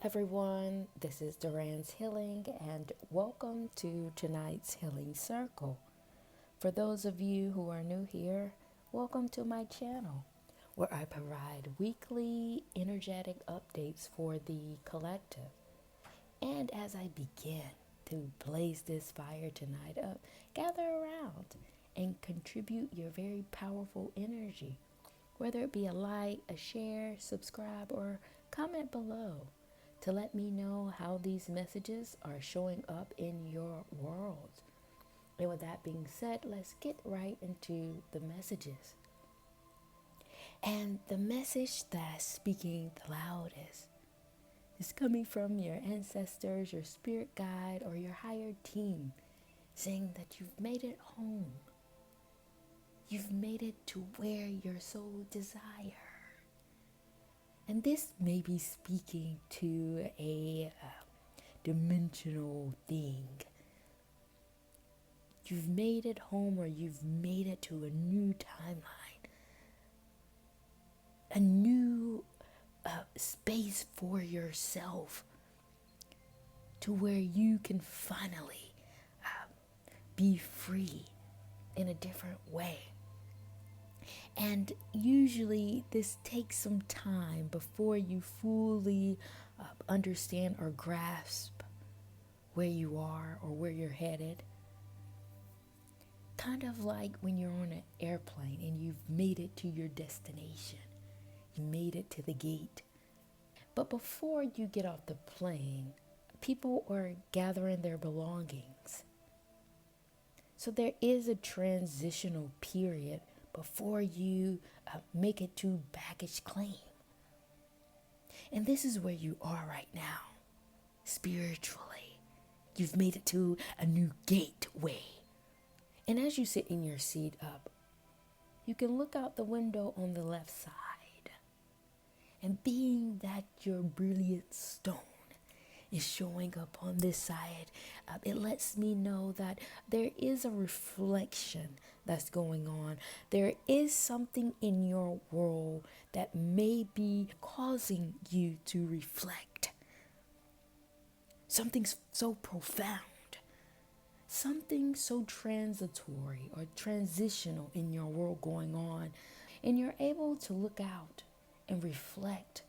everyone. This is Duran's Healing, and welcome to tonight's Healing Circle. For those of you who are new here, welcome to my channel, where I provide weekly energetic updates for the collective. And as I begin to blaze this fire tonight up, gather around and contribute your very powerful energy, whether it be a like, a share, subscribe, or comment below to let me know how these messages are showing up in your world. And with that being said, let's get right into the messages. And the message that's speaking the loudest is coming from your ancestors, your spirit guide, or your higher team, saying that you've made it home. You've made it to where your soul desire. And this may be speaking to a dimensional thing. You've made it home, or you've made it to a new timeline, a new space for yourself, to where you can finally be free in a different way. And usually this takes some time before you fully understand or grasp where you are or where you're headed. Kind of like when you're on an airplane and you've made it to your destination. You made it to the gate. But before you get off the plane, people are gathering their belongings. So there is a transitional period before you make it to baggage claim. And this is where you are right now, spiritually. You've made it to a new gateway. And as you sit in your seat up, you can look out the window on the left side. And being that your brilliant stone is showing up on this side, it lets me know that there is a reflection that's going on. There is something in your world that may be causing you to reflect. Something so profound, something so transitory or transitional in your world going on. And you're able to look out and reflect,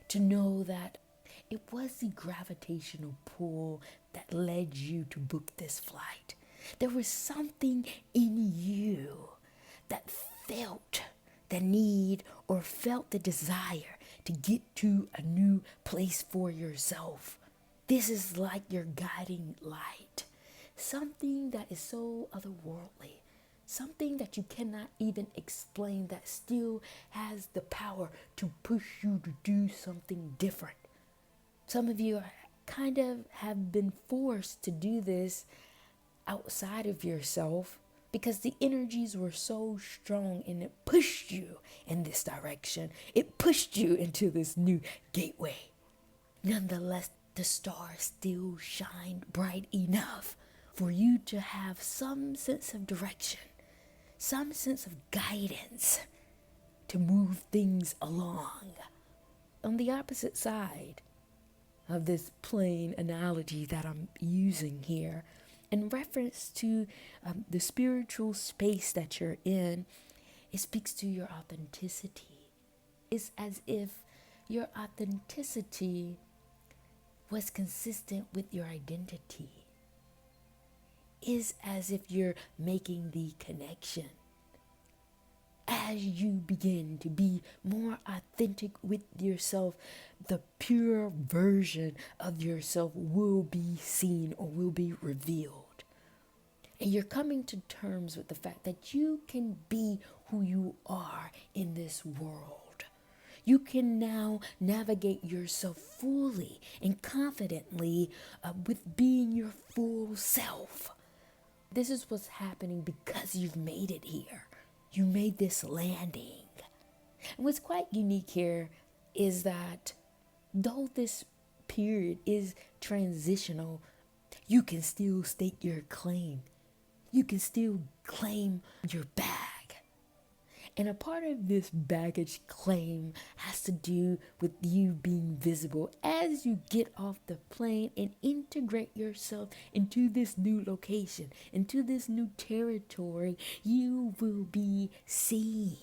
to know that it was the gravitational pull that led you to book this flight. There was something in you that felt the need or felt the desire to get to a new place for yourself. This is like your guiding light. Something that is so otherworldly. Something that you cannot even explain, that still has the power to push you to do something different. Some of you kind of have been forced to do this outside of yourself because the energies were so strong and it pushed you in this direction. It pushed you into this new gateway. Nonetheless, the stars still shine bright enough for you to have some sense of direction, some sense of guidance to move things along. On the opposite side of this plain analogy that I'm using here, in reference to the spiritual space that you're in, it speaks to your authenticity. It's as if your authenticity was consistent with your identity. It's as if you're making the connection. As you begin to be more authentic with yourself, the pure version of yourself will be seen or will be revealed. And you're coming to terms with the fact that you can be who you are in this world. You can now navigate yourself fully and confidently with being your full self. This is what's happening because you've made it here. You made this landing. And what's quite unique here is that though this period is transitional, you can still state your claim. You can still claim your bag. And a part of this baggage claim has to do with you being visible as you get off the plane and integrate yourself into this new location, into this new territory. You will be seen.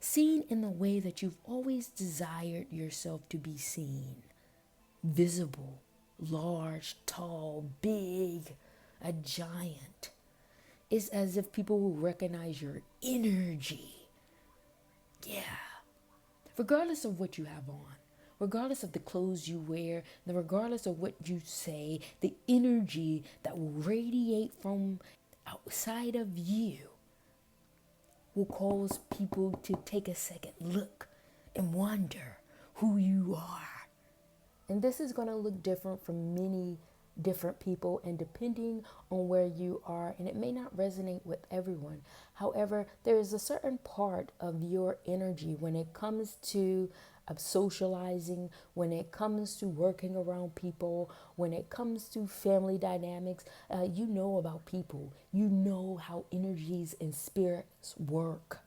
Seen in the way that you've always desired yourself to be seen. Visible, large, tall, big, a giant. It's as if people will recognize your energy. Yeah. Regardless of what you have on, regardless of the clothes you wear, regardless of what you say, the energy that will radiate from outside of you will cause people to take a second look and wonder who you are. And this is going to look different from many different people, and depending on where you are, and it may not resonate with everyone. However, there is a certain part of your energy when it comes to socializing, when it comes to working around people, when it comes to family dynamics. You know about people, you know how energies and spirits work.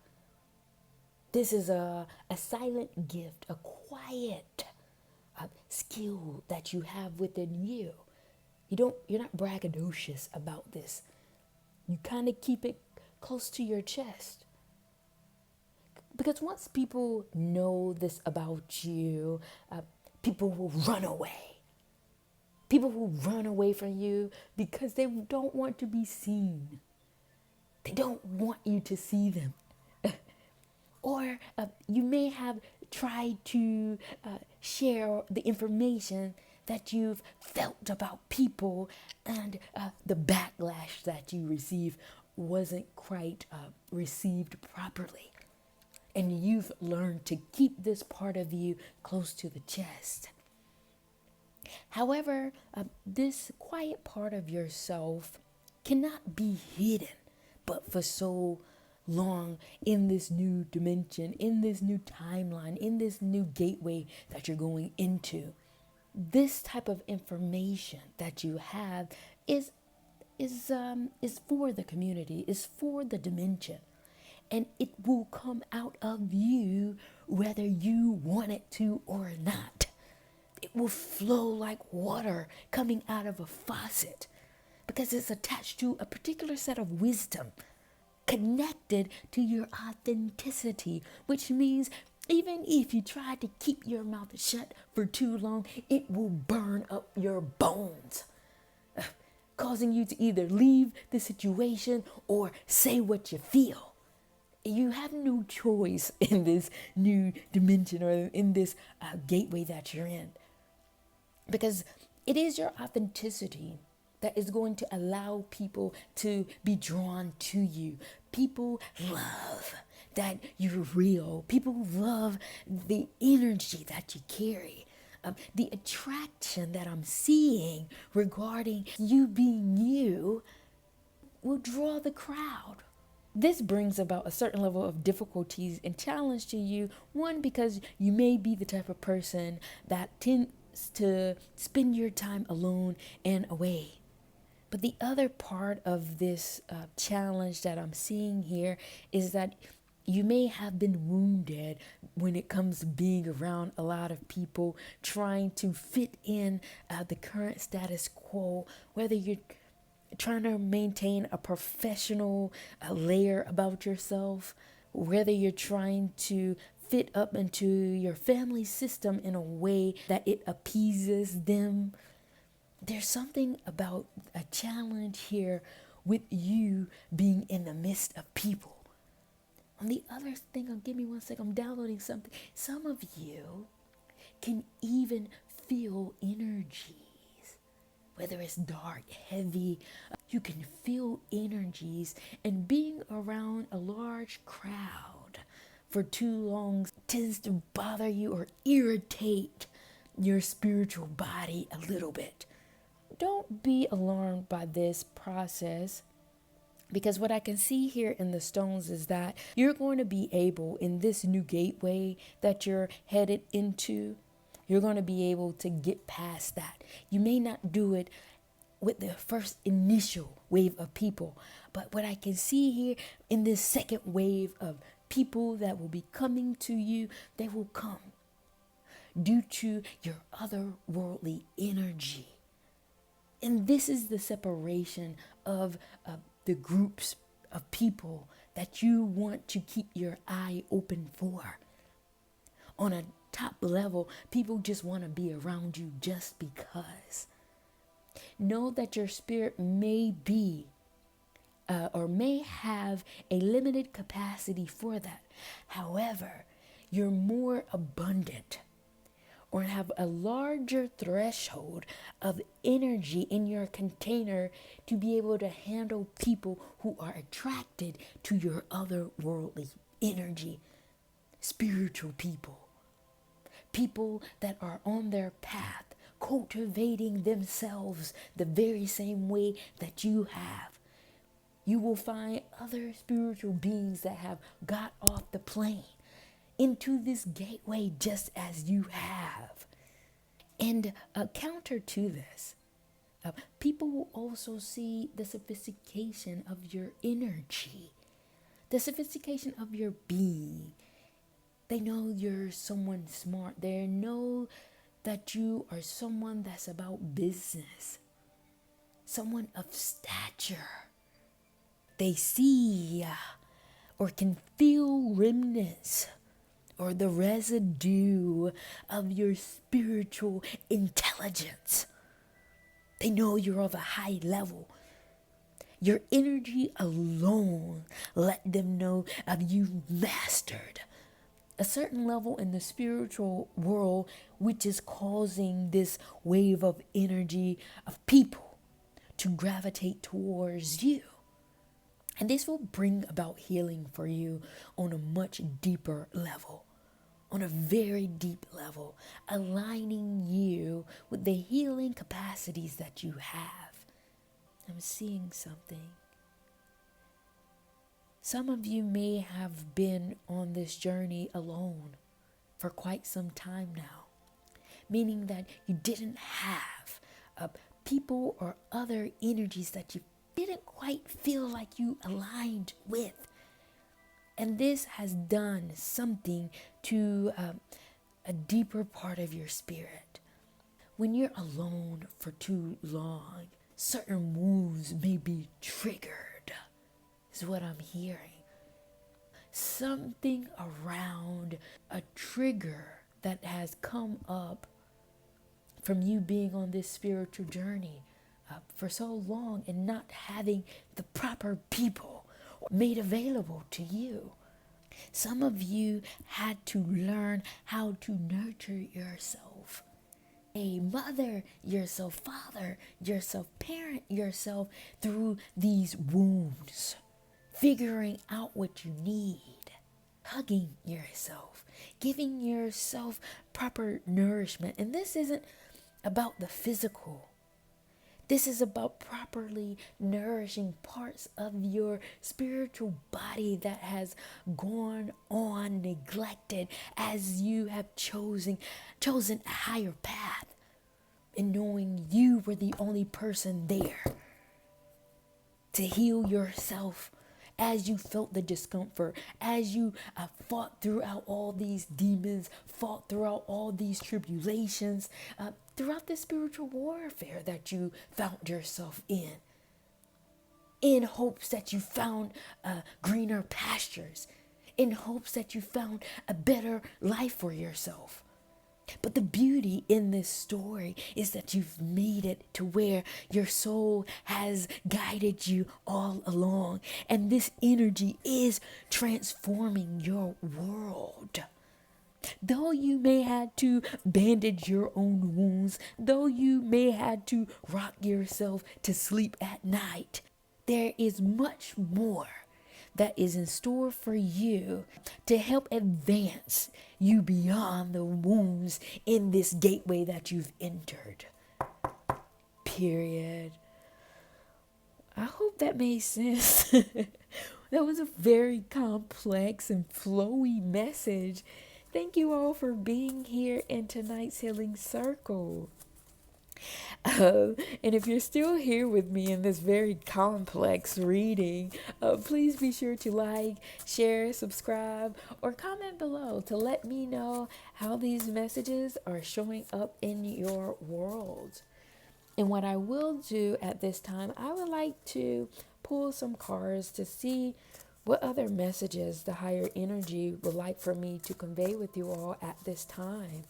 This is a silent gift, a quiet skill that you have within you. You're not braggadocious about this. You kind of keep it close to your chest. Because once people know this about you, people will run away. People will run away from you because they don't want to be seen. They don't want you to see them. Or you may have tried to share the information that you've felt about people, and the backlash that you receive wasn't quite received properly. And you've learned to keep this part of you close to the chest. However, this quiet part of yourself cannot be hidden, but for so long in this new dimension, in this new timeline, in this new gateway that you're going into. This type of information that you have is for the community, is for the dimension, and it will come out of you whether you want it to or not. It will flow like water coming out of a faucet because it's attached to a particular set of wisdom connected to your authenticity, which means even if you try to keep your mouth shut for too long, it will burn up your bones, causing you to either leave the situation or say what you feel. You have no choice in this new dimension or in this gateway that you're in, because it is your authenticity that is going to allow people to be drawn to you. People love that you're real. People love the energy that you carry. The attraction that I'm seeing regarding you being you will draw the crowd. This brings about a certain level of difficulties and challenge to you. One, because you may be the type of person that tends to spend your time alone and away. But the other part of this challenge that I'm seeing here is that you may have been wounded when it comes to being around a lot of people, trying to fit in the current status quo, whether you're trying to maintain a professional layer about yourself, whether you're trying to fit up into your family system in a way that it appeases them. There's something about a challenge here with you being in the midst of people. On the other thing, give me 1 second, I'm downloading something. Some of you can even feel energies, whether it's dark, heavy. You can feel energies, and being around a large crowd for too long tends to bother you or irritate your spiritual body a little bit. Don't be alarmed by this process, because what I can see here in the stones is that you're going to be able, in this new gateway that you're headed into, you're going to be able to get past that. You may not do it with the first initial wave of people, but what I can see here in this second wave of People that will be coming to you, they will come due to your otherworldly energy. And this is the separation of the groups of people that you want to keep your eye open for. On a top level, people just want to be around you just because. Know that your spirit may be or may have a limited capacity for that. However, you're more abundant or have a larger threshold of energy in your container to be able to handle people who are attracted to your otherworldly energy. Spiritual people. People that are on their path, cultivating themselves the very same way that you have. You will find other spiritual beings that have got off the plane into this gateway just as you have. And counter to this, people will also see the sophistication of your energy, the sophistication of your being. They know you're someone smart. They know that you are someone that's about business, someone of stature. They see or can feel remnants or the residue of your spiritual intelligence. They know you're of a high level. Your energy alone let them know of you mastered a certain level in the spiritual world, which is causing this wave of energy of people to gravitate towards you. And this will bring about healing for you on a much deeper level, on a very deep level, aligning you with the healing capacities that you have. I'm seeing something. Some of you may have been on this journey alone for quite some time now, meaning that you didn't have people or other energies that you didn't quite feel like you aligned with. And this has done something to a deeper part of your spirit. When you're alone for too long, certain wounds may be triggered, is what I'm hearing. Something around a trigger that has come up from you being on this spiritual journey for so long and not having the proper people made available to you. Some of you had to learn how to nurture yourself, mother yourself, father yourself, parent yourself through these wounds, figuring out what you need, hugging yourself, giving yourself proper nourishment. And this isn't about the physical. This is about properly nourishing parts of your spiritual body that has gone on neglected as you have chosen a higher path, and knowing you were the only person there to heal yourself as you felt the discomfort, as you fought throughout all these demons, fought throughout all these tribulations, throughout the spiritual warfare that you found yourself in hopes that you found greener pastures, in hopes that you found a better life for yourself. But the beauty in this story is that you've made it to where your soul has guided you all along. And this energy is transforming your world. Though you may have to bandage your own wounds, though you may have to rock yourself to sleep at night, there is much more that is in store for you to help advance you beyond the wounds in this gateway that you've entered. Period. I hope that made sense. That was a very complex and flowy message. Thank you all for being here in tonight's Healing Circle. And if you're still here with me in this very complex reading, please be sure to like, share, subscribe, or comment below to let me know how these messages are showing up in your world. And what I will do at this time, I would like to pull some cards to see what other messages the higher energy would like for me to convey with you all at this time.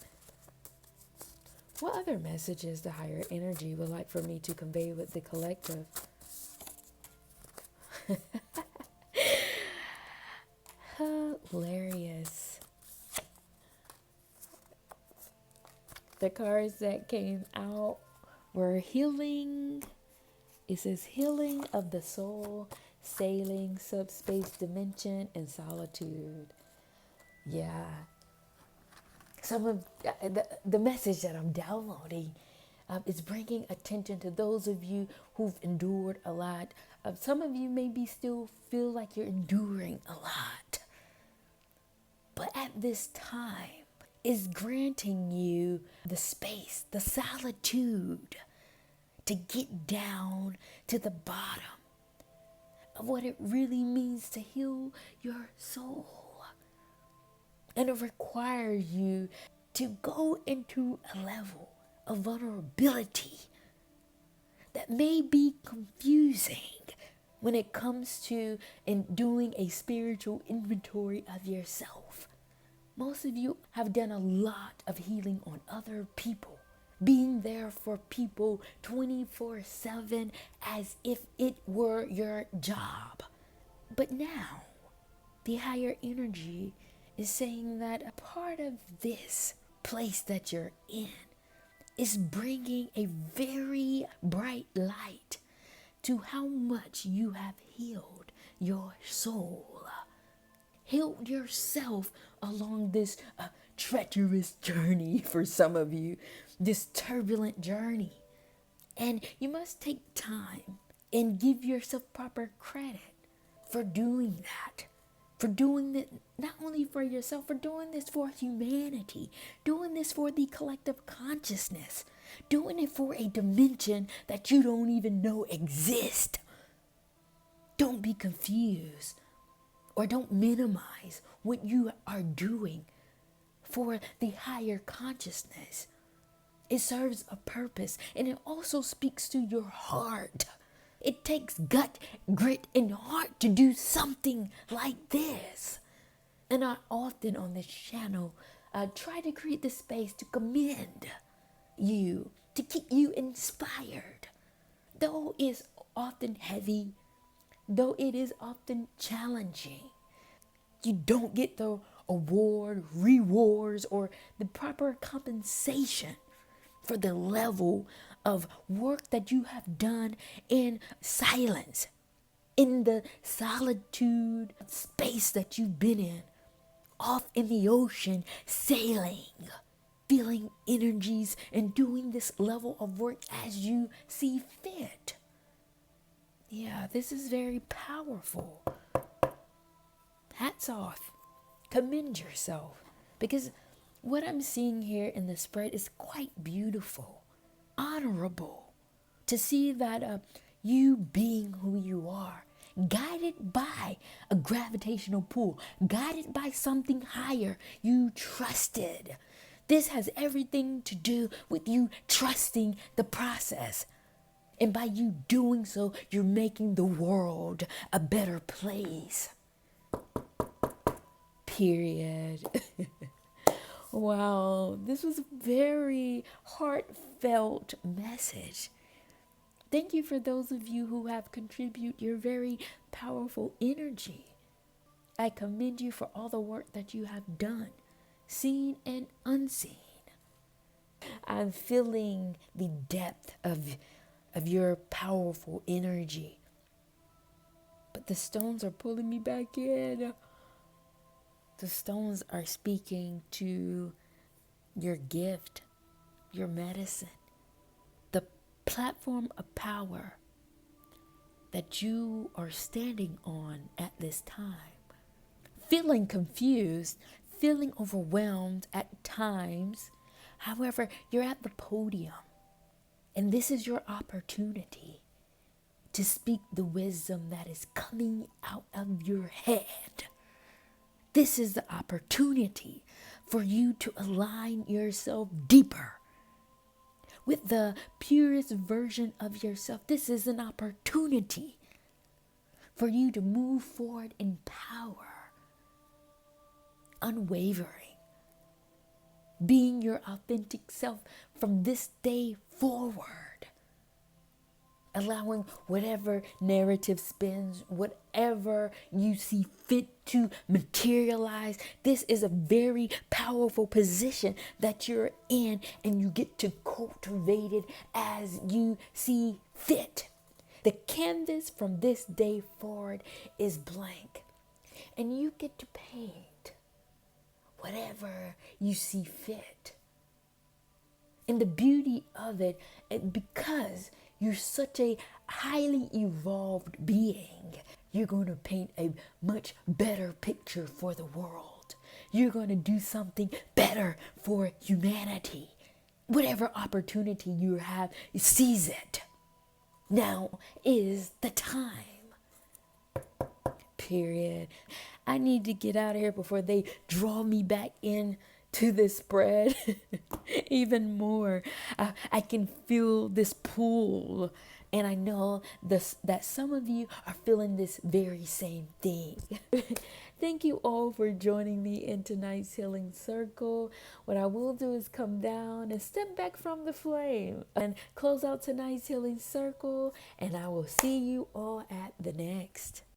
What other messages the higher energy would like for me to convey with the collective? Hilarious. The cards that came out were healing. It says healing of the soul, sailing, subspace dimension, and solitude. Yeah. Some of the message that I'm downloading is bringing attention to those of you who've endured a lot. Some of you maybe still feel like you're enduring a lot. But at this time, is granting you the space, the solitude to get down to the bottom of what it really means to heal your soul. And it requires you to go into a level of vulnerability that may be confusing when it comes to doing a spiritual inventory of yourself. Most of you have done a lot of healing on other people, being there for people 24/7 as if it were your job. But now, the higher energy is saying that a part of this place that you're in is bringing a very bright light to how much you have healed your soul. Healed yourself along this treacherous journey for some of you, this turbulent journey. And you must take time and give yourself proper credit for doing that. For doing it not only for yourself, for doing this for humanity, doing this for the collective consciousness, doing it for a dimension that you don't even know exists. Don't be confused or don't minimize what you are doing for the higher consciousness. It serves a purpose, and it also speaks to your heart. It takes gut, grit, and heart to do something like this. And I often on this channel try to create the space to commend you, to keep you inspired. Though it's often heavy, though it is often challenging, you don't get the rewards, or the proper compensation for the level of work that you have done in silence, in the solitude space that you've been in, off in the ocean, sailing, feeling energies and doing this level of work as you see fit. Yeah, this is very powerful. Hats off. Commend yourself. Because what I'm seeing here in the spread is quite beautiful, honorable. To see that you being who you are, guided by a gravitational pull, guided by something higher you trusted. This has everything to do with you trusting the process. And by you doing so, you're making the world a better place. Period. Wow, this was a very heartfelt message. Thank you for those of you who have contributed your very powerful energy. I commend you for all the work that you have done, seen and unseen. I'm feeling the depth of your powerful energy. But the stones are pulling me back in. The stones are speaking to your gift, your medicine, the platform of power that you are standing on at this time. Feeling confused, feeling overwhelmed at times. However, you're at the podium. And this is your opportunity to speak the wisdom that is coming out of your head. This is the opportunity for you to align yourself deeper with the purest version of yourself. This is an opportunity for you to move forward in power, unwavering, being your authentic self from this day forward. Allowing whatever narrative spins, whatever you see fit to materialize. This is a very powerful position that you're in, and you get to cultivate it as you see fit. The canvas from this day forward is blank, and you get to paint whatever you see fit. And the beauty of it, because you're such a highly evolved being, you're going to paint a much better picture for the world. You're going to do something better for humanity. Whatever opportunity you have, seize it. Now is the time. Period. I need to get out of here before they draw me back in to this spread even more. I can feel this pull, and I know that some of you are feeling this very same thing. Thank you all for joining me in tonight's healing circle. What I will do is come down and step back from the flame and close out tonight's healing circle, and I will see you all at the next.